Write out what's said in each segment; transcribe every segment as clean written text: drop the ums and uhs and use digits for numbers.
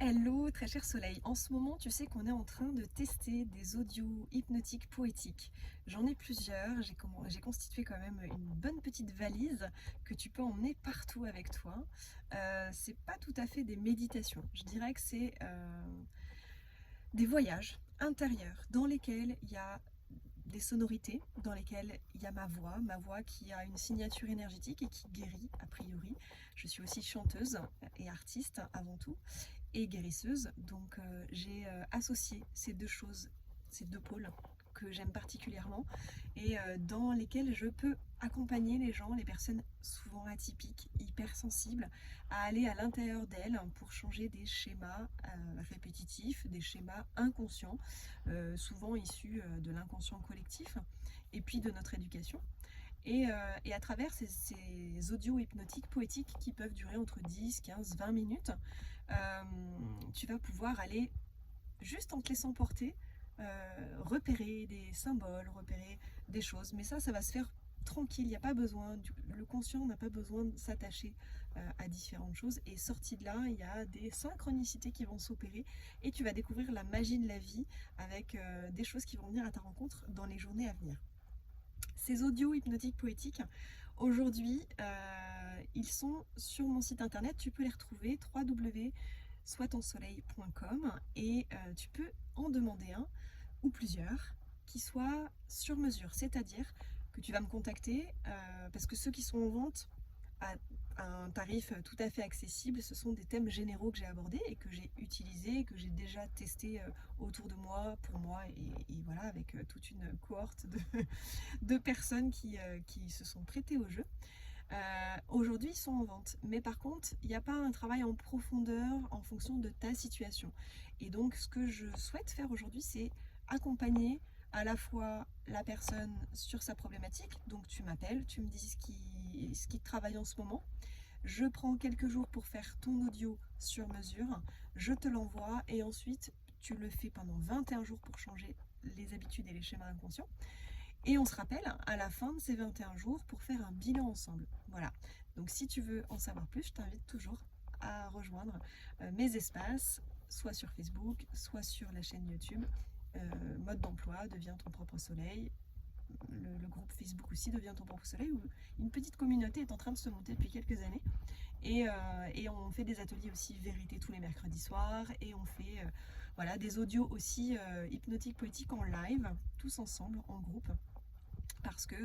Hello, très cher soleil. En ce moment, tu sais qu'on est en train de tester des audios hypnotiques poétiques. J'en ai plusieurs, j'ai constitué quand même une bonne petite valise que tu peux emmener partout avec toi. C'est pas tout à fait des méditations, je dirais que c'est des voyages intérieurs dans lesquels il y a des sonorités, dans lesquelles il y a ma voix qui a une signature énergétique et qui guérit a priori. Je suis aussi chanteuse et artiste avant tout et guérisseuse. Donc j'ai associé ces deux choses, ces deux pôles que j'aime particulièrement et dans lesquels je peux accompagner les gens, les personnes souvent atypiques, hypersensibles, à aller à l'intérieur d'elles pour changer des schémas répétitifs, des schémas inconscients, souvent issus de l'inconscient collectif et puis de notre éducation. Et à travers ces audios hypnotiques, poétiques, qui peuvent durer entre 10, 15, 20 minutes, euh, tu vas pouvoir aller, juste en te laissant porter, repérer des symboles, repérer des choses. Mais ça va se faire tranquille, il n'y a pas besoin, le conscient n'a pas besoin de s'attacher à différentes choses. Et sorti de là, il y a des synchronicités qui vont s'opérer et tu vas découvrir la magie de la vie avec des choses qui vont venir à ta rencontre dans les journées à venir. Ces audios hypnotiques poétiques, aujourd'hui, ils sont sur mon site internet. Tu peux les retrouver www.soitonsoleil.com et tu peux en demander un ou plusieurs qui soient sur mesure. C'est-à-dire que tu vas me contacter parce que ceux qui sont en vente à un tarif tout à fait accessible, ce sont des thèmes généraux que j'ai abordés et que j'ai utilisés, que j'ai déjà testés autour de moi, pour moi, et voilà, avec toute une cohorte de personnes qui se sont prêtées au jeu. Aujourd'hui, ils sont en vente, mais par contre, il n'y a pas un travail en profondeur en fonction de ta situation. Et donc, ce que je souhaite faire aujourd'hui, c'est accompagner à la fois la personne sur sa problématique. Donc, tu m'appelles, tu me dis ce qui te travaille en ce moment. Je prends quelques jours pour faire ton audio sur mesure, je te l'envoie et ensuite, tu le fais pendant 21 jours pour changer les habitudes et les schémas inconscients. Et on se rappelle à la fin de ces 21 jours pour faire un bilan ensemble. Voilà. Donc si tu veux en savoir plus, je t'invite toujours à rejoindre mes espaces, soit sur Facebook, soit sur la chaîne YouTube. Mode d'emploi, deviens ton propre soleil. Le groupe Facebook aussi, devient ton propre soleil, où une petite communauté est en train de se monter depuis quelques années. Et on fait des ateliers aussi vérité tous les mercredis soirs et on fait voilà, des audios aussi hypnotiques, poétiques en live, tous ensemble, en groupe parce que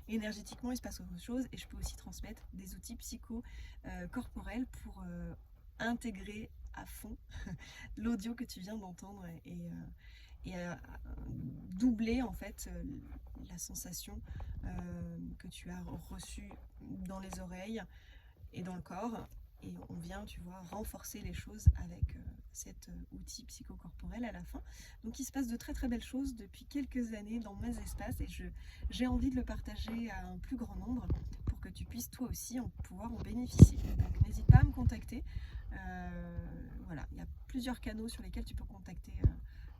énergétiquement il se passe autre chose et je peux aussi transmettre des outils psycho-corporels pour intégrer à fond l'audio que tu viens d'entendre et doubler en fait la sensation que tu as reçue dans les oreilles et dans le corps. Et on vient, tu vois, renforcer les choses avec cet outil psychocorporel à la fin. Donc il se passe de très très belles choses depuis quelques années dans mes espaces et j'ai envie de le partager à un plus grand nombre pour que tu puisses toi aussi pouvoir en bénéficier. Donc n'hésite pas à me contacter. Voilà, il y a plusieurs canaux sur lesquels tu peux contacter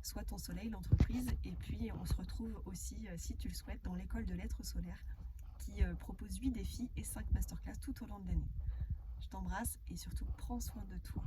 soit ton soleil, l'entreprise, et puis on se retrouve aussi, si tu le souhaites, dans l'école de l'être solaire qui propose 8 défis et 5 masterclass tout au long de l'année. Je t'embrasse et surtout prends soin de toi.